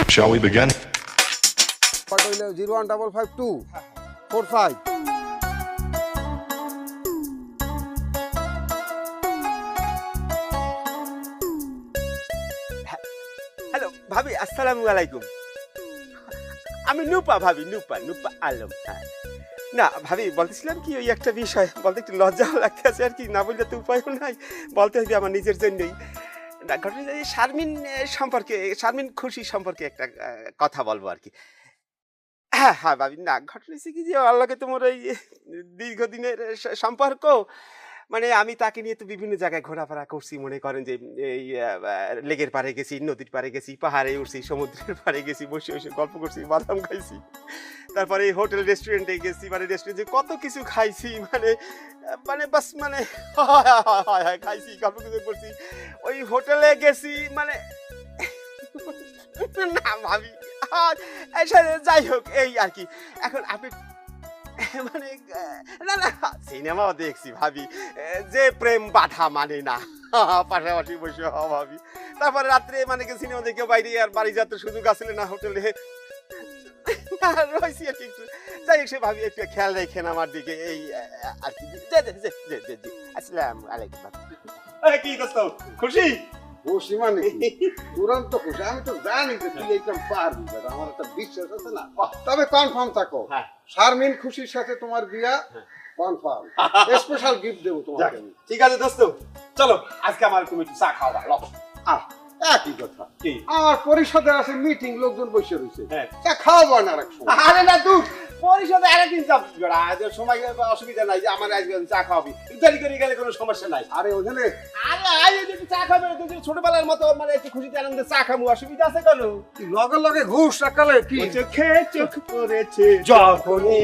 Shall we begin? 01552 45 hello ভাবি, আসসালামু আলাইকুম। আমি নুপা ভাবি, নুপা নুপা আলম। হ্যাঁ, না ভাবি, বলতেছিলাম কি, ওই একটা বিষয় বলতে একটু লজ্জাও লাগতেছে আর কি, না বললে তো উপায়ও নাই, বলতে হবে আমার নিজের জন্যই। না, ঘটনা যে শারমিন সম্পর্কে, শারমিন খুশি সম্পর্কে একটা কথা বলবো আর কি। হ্যাঁ হ্যাঁ ভাবি, না ঘটনা হচ্ছে কি যে আল্লাহকে তোমার ওই দীর্ঘদিনের সম্পর্ক, মানে আমি তাকে নিয়ে তো বিভিন্ন জায়গায় ঘোরাফেরা করছি, মনে করেন যে এই লেকের পাড়ে গেছি, নদীর পাড়ে গেছি, পাহাড়ে উঠছি, সমুদ্রের পাড়ে গেছি, বসে বসে গল্প করছি, বাদাম খাইছি, তারপরে হোটেল রেস্টুরেন্টে গেছি, মানে রেস্টুরেন্টে কত কিছু খাইছি, মানে মানে বাস মানে খাইছি, গল্প কিছু করছি, ওই হোটেলে গেছি, মানে না ভাবি, যাই হোক এই আর কি। এখন আপনি মানে না না, সিনেমাও দেখছি ভাবি, যে প্রেম বাধা মানে না, পাশাপাশি বসে হওয়া ভাবি। তারপরে রাত্রে মানে কি সিনেমা দেখে বাইরে আর বাড়ি যাওয়ার তো সুযোগ আসলে না, হোটেলে রয়েছি আর কি একটু। যাই হোক, সে ভাবি একটু খেয়াল রেখেন আমার দিকে, এই আর কি। জি আসসালামু আলাইকুম ভাবি। কি দোস্ত, খুশি? খুশি মানে তুরন্ত খুশি। আমি তো জানি যে তুই এই কাম পারবি, বেটা। আমার একটা বিশ্বাস আছে না। তবে কনফার্ম থাকো, হ্যাঁ। শারমিন খুশির সাথে তোমার বিয়া কনফার্ম। স্পেশাল গিফট দেবো তোমাকে আমি। ঠিক আছে দোস্ত, চলো আজকে আমার তুমি একটু চা খাওয়া লো। আহ, একই কথা। কি? আমার পরিষদে আছে মিটিং, লোকজন বসে রয়েছে, হ্যাঁ। তা খাওয়াবো না আর এক সময়। আরে না তুই পরিষদে আরেকদিন যাব, সময় অসুবিধা নাই, যে আমার আজকে চা খাওয়াবি, দেরি করে গেলে কোনো সমস্যা নাই। আরে ওখানে আরে আজ একটু চা খাবে, তুই ছোটবেলার মতো মানে একটু খুশিতে আনন্দে চা খাবো, অসুবিধা আছে কেন? লগে লগে ঘুষ রাখালে কি চোখে চোখ পড়েছে যখনই